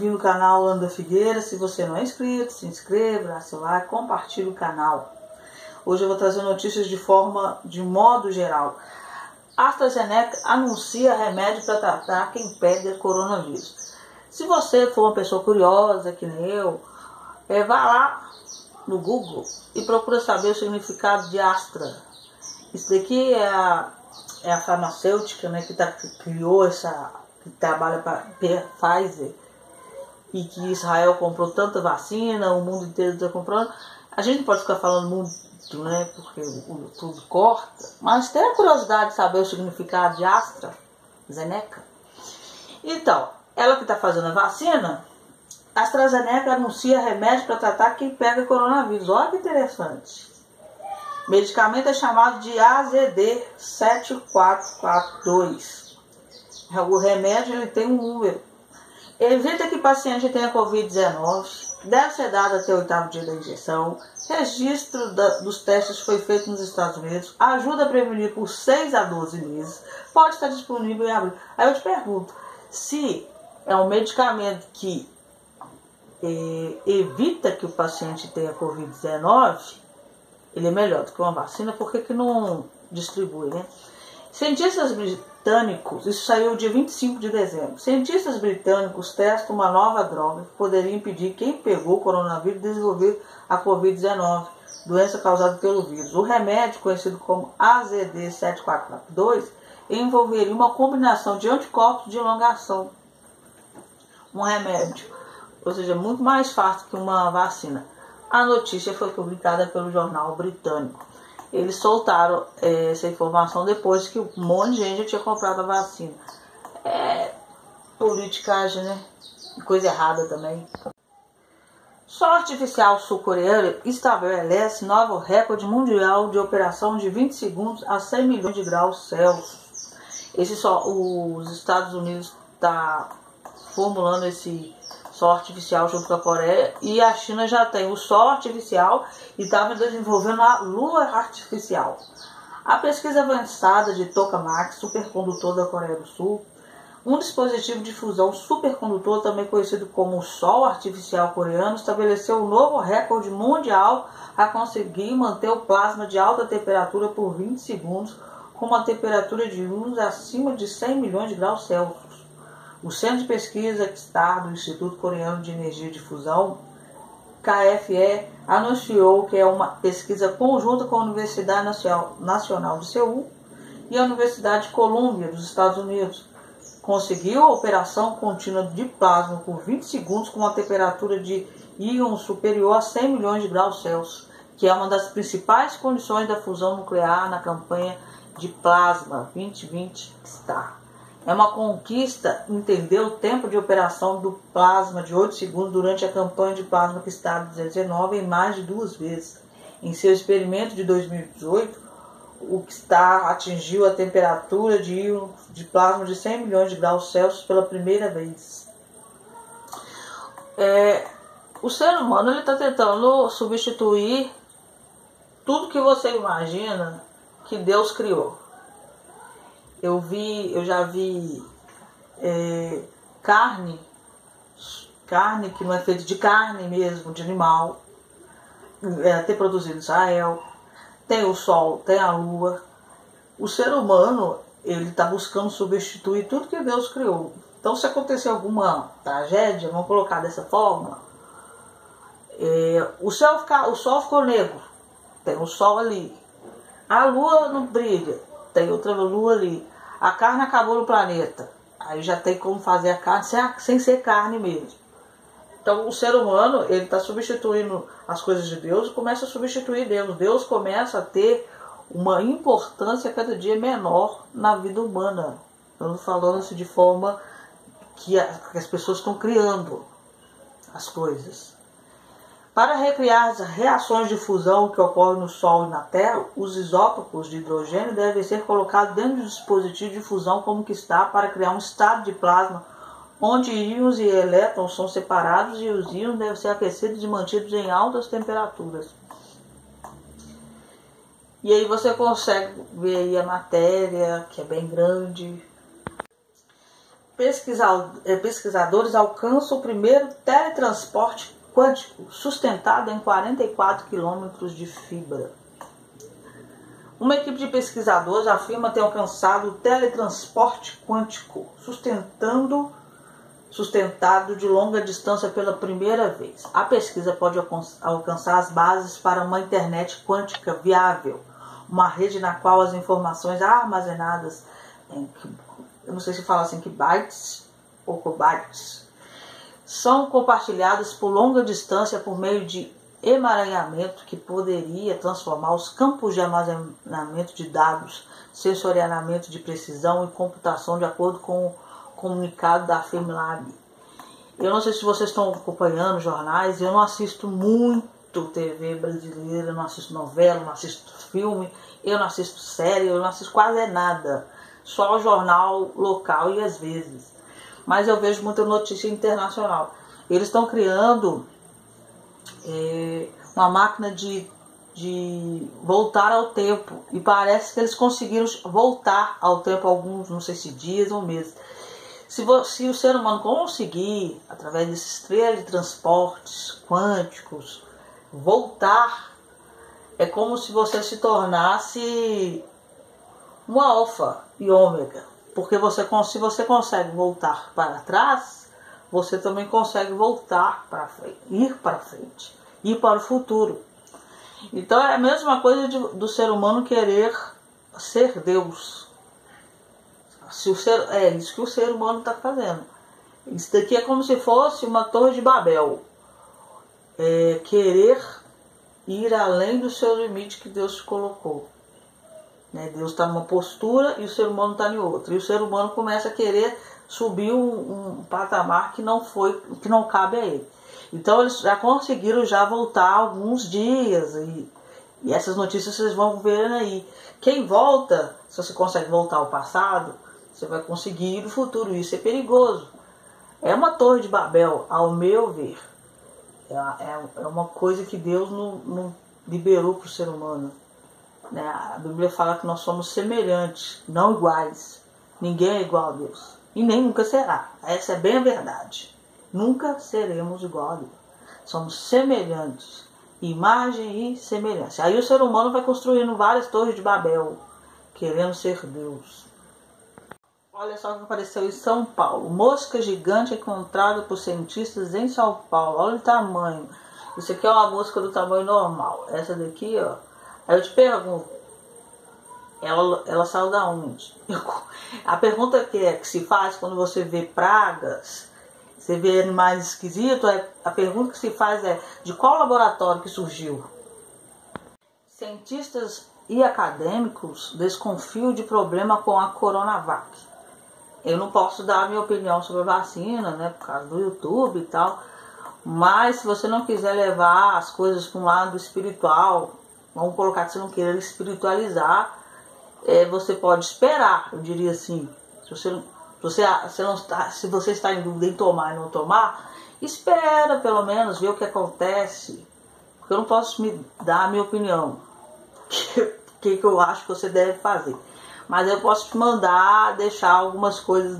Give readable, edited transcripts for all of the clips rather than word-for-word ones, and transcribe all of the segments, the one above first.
bem-vindo ao canal Ana Figueira. Se você não é inscrito, se inscreva, dá seu like, compartilhe o canal. Hoje eu vou trazer notícias de modo geral. AstraZeneca anuncia remédio para tratar quem pega coronavírus. Se você for uma pessoa curiosa, que nem eu, vá lá no Google e procura saber o significado de Astra. Isso daqui é a farmacêutica, né, que criou que trabalha para Pfizer, e que Israel comprou tanta vacina, o mundo inteiro está comprando. A gente não pode ficar falando muito, né, porque o YouTube corta, mas tem a curiosidade de saber o significado de AstraZeneca. Então, ela que está fazendo a vacina, AstraZeneca anuncia remédio para tratar quem pega coronavírus. Olha que interessante. O medicamento é chamado de AZD7442. O remédio ele tem um número. Evita que o paciente tenha Covid-19. Deve ser dado até o 8º dia da injeção. Registro dos testes foi feito nos Estados Unidos. Ajuda a prevenir por 6 a 12 meses. Pode estar disponível em abril. Aí eu te pergunto, se é um medicamento que evita que o paciente tenha Covid-19, ele é melhor do que uma vacina. Por que não distribui, né? Cientistas britânicos, isso saiu dia 25 de dezembro, cientistas britânicos testam uma nova droga que poderia impedir quem pegou o coronavírus de desenvolver a Covid-19, doença causada pelo vírus. O remédio, conhecido como AZD7442, envolveria uma combinação de anticorpos de elongação. Um remédio, ou seja, muito mais fácil que uma vacina. A notícia foi publicada pelo jornal britânico. Eles soltaram essa informação depois que um monte de gente já tinha comprado a vacina. É politicagem, né? Coisa errada também. Sol artificial sul-coreano estabelece novo recorde mundial de operação de 20 segundos a 100 milhões de graus Celsius. Os Estados Unidos estão formulando esse sol artificial junto com a Coreia, e a China já tem o sol artificial e estava desenvolvendo a lua artificial. A pesquisa avançada de tokamak, supercondutor da Coreia do Sul, um dispositivo de fusão supercondutor, também conhecido como o sol artificial coreano, estabeleceu um novo recorde mundial a conseguir manter o plasma de alta temperatura por 20 segundos com uma temperatura de luz acima de 100 milhões de graus Celsius. O Centro de Pesquisa XTAR do Instituto Coreano de Energia de Fusão, KFE, anunciou que é uma pesquisa conjunta com a Universidade Nacional de Seul e a Universidade de Colômbia, dos Estados Unidos. Conseguiu a operação contínua de plasma por 20 segundos com uma temperatura de íon superior a 100 milhões de graus Celsius, que é uma das principais condições da fusão nuclear na campanha de plasma 2020 XTAR. É uma conquista entender o tempo de operação do plasma de 8 segundos durante a campanha de plasma que está de 19 em mais de 2 vezes. Em seu experimento de 2018, o XTAR atingiu a temperatura de íon de plasma de 100 milhões de graus Celsius pela primeira vez. O ser humano está tentando substituir tudo que você imagina que Deus criou. Eu já vi carne que não é feita de carne mesmo, de animal, até produzido em Israel. Tem o sol, tem a lua. O ser humano, ele está buscando substituir tudo que Deus criou. Então, se acontecer alguma tragédia, vamos colocar dessa forma, o sol ficou negro, tem o sol ali. A lua não brilha, tem outra lua ali. A carne acabou no planeta. Aí já tem como fazer a carne sem ser carne mesmo. Então o ser humano, ele está substituindo as coisas de Deus e começa a substituir Deus. Deus começa a ter uma importância cada dia menor na vida humana. Eu estou falando assim de forma que as pessoas estão criando as coisas. Para recriar as reações de fusão que ocorrem no Sol e na Terra, os isótopos de hidrogênio devem ser colocados dentro do dispositivo de fusão como que está, para criar um estado de plasma onde íons e elétrons são separados e os íons devem ser aquecidos e mantidos em altas temperaturas. E aí você consegue ver aí a matéria, que é bem grande. pesquisadores alcançam o primeiro teletransporte quântico sustentado em 44 quilômetros de fibra. Uma equipe de pesquisadores afirma ter alcançado o teletransporte quântico sustentado de longa distância pela primeira vez. A pesquisa pode alcançar as bases para uma internet quântica viável, uma rede na qual as informações armazenadas em, eu não sei se fala assim, bytes ou kilobytes, são compartilhadas por longa distância por meio de emaranhamento que poderia transformar os campos de armazenamento de dados, sensoriamento de precisão e computação, de acordo com o comunicado da Fermilab. Eu não sei se vocês estão acompanhando jornais, eu não assisto muito TV brasileira, eu não assisto novela, não assisto filme, eu não assisto série, eu não assisto quase nada, só o jornal local e às vezes. Mas eu vejo muita notícia internacional. Eles estão criando uma máquina de voltar ao tempo, e parece que eles conseguiram voltar ao tempo alguns, não sei se dias ou meses. Se o ser humano conseguir, através desses teletransportes quânticos, voltar, é como se você se tornasse um alfa e ômega. Porque se você consegue voltar para trás, você também consegue voltar para frente, ir para o futuro. Então é a mesma coisa do ser humano querer ser Deus. É isso que o ser humano está fazendo. Isso daqui é como se fosse uma torre de Babel. Querer ir além do seu limite que Deus colocou. Deus está numa postura e o ser humano está em outra. E o ser humano começa a querer subir um patamar que não cabe a ele. Então eles já conseguiram voltar alguns dias. E essas notícias vocês vão ver aí. Quem volta, se você consegue voltar ao passado, você vai conseguir ir no futuro. Isso é perigoso. É uma torre de Babel, ao meu ver. É uma coisa que Deus não liberou para o ser humano. A Bíblia fala que nós somos semelhantes, não iguais. Ninguém é igual a Deus. E nem nunca será. Essa é bem a verdade. Nunca seremos igual a Deus. Somos semelhantes. Imagem e semelhança. Aí o ser humano vai construindo várias torres de Babel, querendo ser Deus. Olha só o que apareceu em São Paulo. Mosca gigante encontrada por cientistas em São Paulo. Olha o tamanho. Isso aqui é uma mosca do tamanho normal. Essa daqui, ó. Aí eu te pergunto, ela saiu da onde? A pergunta que se faz quando você vê pragas, você vê animais esquisitos, a pergunta que se faz é: de qual laboratório que surgiu? Cientistas e acadêmicos desconfiam de problema com a Coronavac. Eu não posso dar a minha opinião sobre a vacina, por causa do YouTube e tal, mas se você não quiser levar as coisas para um lado espiritual, vamos colocar que você não queira espiritualizar, você pode esperar, eu diria assim. Se você está em dúvida em tomar e não tomar, espera pelo menos ver o que acontece. Porque eu não posso me dar a minha opinião. O que eu acho que você deve fazer. Mas eu posso te mandar deixar algumas coisas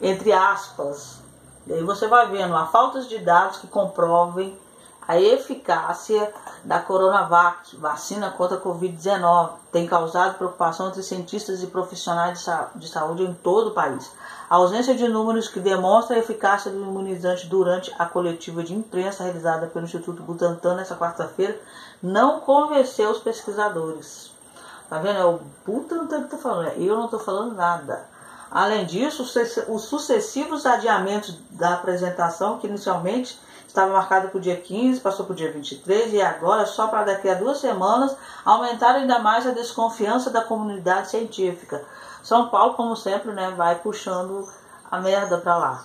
entre aspas. E aí você vai vendo a falta de dados que comprovem a eficácia da Coronavac, vacina contra a Covid-19, tem causado preocupação entre cientistas e profissionais de saúde em todo o país. A ausência de números que demonstram a eficácia do imunizante durante a coletiva de imprensa realizada pelo Instituto Butantan nesta quarta-feira não convenceu os pesquisadores. Tá vendo? É o Butantan que está falando, eu não estou falando nada. Além disso, os sucessivos adiamentos da apresentação, que inicialmente estava marcado para o dia 15, passou para o dia 23 e agora, só para daqui a 2 semanas, aumentaram ainda mais a desconfiança da comunidade científica. São Paulo, como sempre, vai puxando a merda para lá.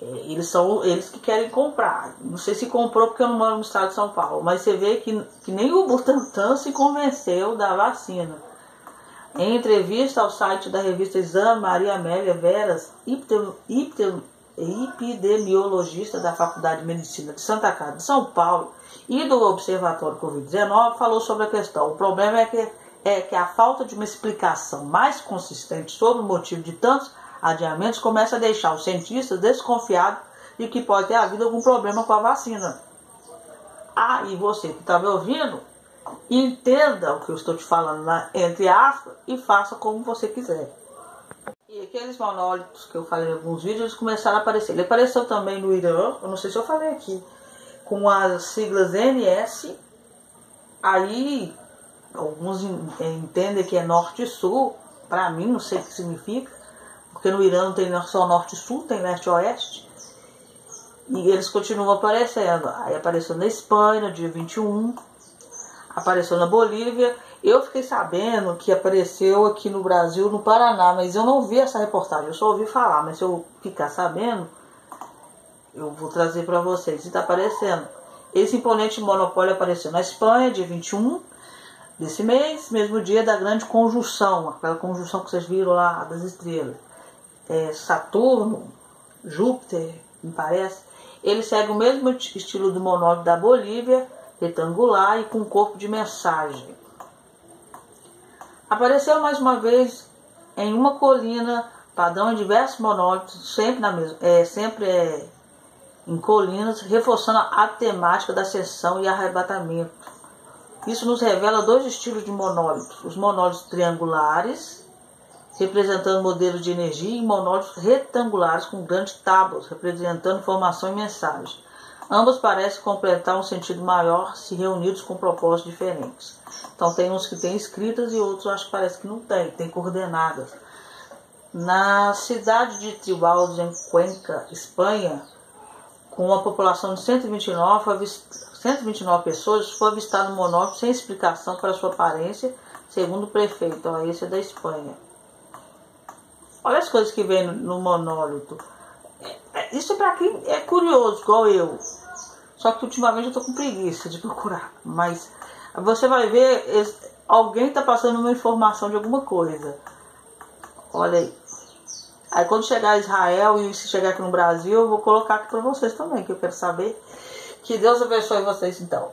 Eles são eles que querem comprar. Não sei se comprou porque eu não moro no estado de São Paulo, mas você vê que nem o Butantan se convenceu da vacina. Em entrevista ao site da revista Exame, Maria Amélia Veras, epidemiologista da Faculdade de Medicina de Santa Casa de São Paulo e do Observatório Covid-19, falou sobre a questão. O problema é que a falta de uma explicação mais consistente sobre o motivo de tantos adiamentos, começa a deixar os cientistas desconfiados de que pode ter havido algum problema com a vacina. E você que está me ouvindo, entenda o que eu estou te falando entre aspas e faça como você quiser. E aqueles monólitos que eu falei em alguns vídeos, eles começaram a aparecer. Ele apareceu também no Irã, eu não sei se eu falei aqui, com as siglas NS. Aí alguns entendem que é norte e sul. Para mim, não sei o que significa, porque no Irã não tem só norte e sul, tem leste e oeste. E eles continuam aparecendo. Aí apareceu na Espanha, no dia 21, apareceu na Bolívia. Eu fiquei sabendo que apareceu aqui no Brasil, no Paraná, mas eu não vi essa reportagem, eu só ouvi falar. Mas se eu ficar sabendo, eu vou trazer para vocês. E está aparecendo. Esse imponente monopólio apareceu na Espanha, dia 21 desse mês, mesmo dia da grande conjunção, aquela conjunção que vocês viram lá das estrelas. Saturno, Júpiter, me parece. Ele segue o mesmo estilo do monólogo da Bolívia, retangular e com corpo de mensagem. Apareceu mais uma vez em uma colina, padrão em diversos monólitos, sempre em colinas, reforçando a temática da ascensão e arrebatamento. Isso nos revela dois estilos de monólitos: os monólitos triangulares, representando modelos de energia, e monólitos retangulares com grandes tábuas, representando formação e mensagem. Ambos parecem completar um sentido maior se reunidos com propósitos diferentes. Então tem uns que tem escritas e outros acho que parece que não tem coordenadas. Na cidade de Tribaldos, em Cuenca, Espanha, com uma população de 129 pessoas, foi avistado um monólogo sem explicação para sua aparência, segundo o prefeito. Esse é da Espanha. Olha as coisas que vem no monólito. Isso para quem é curioso, igual eu. Só que ultimamente eu estou com preguiça de procurar. Mas você vai ver, alguém está passando uma informação de alguma coisa. Olha aí. Aí quando chegar a Israel e se chegar aqui no Brasil, eu vou colocar aqui para vocês também, que eu quero saber. Que Deus abençoe vocês então.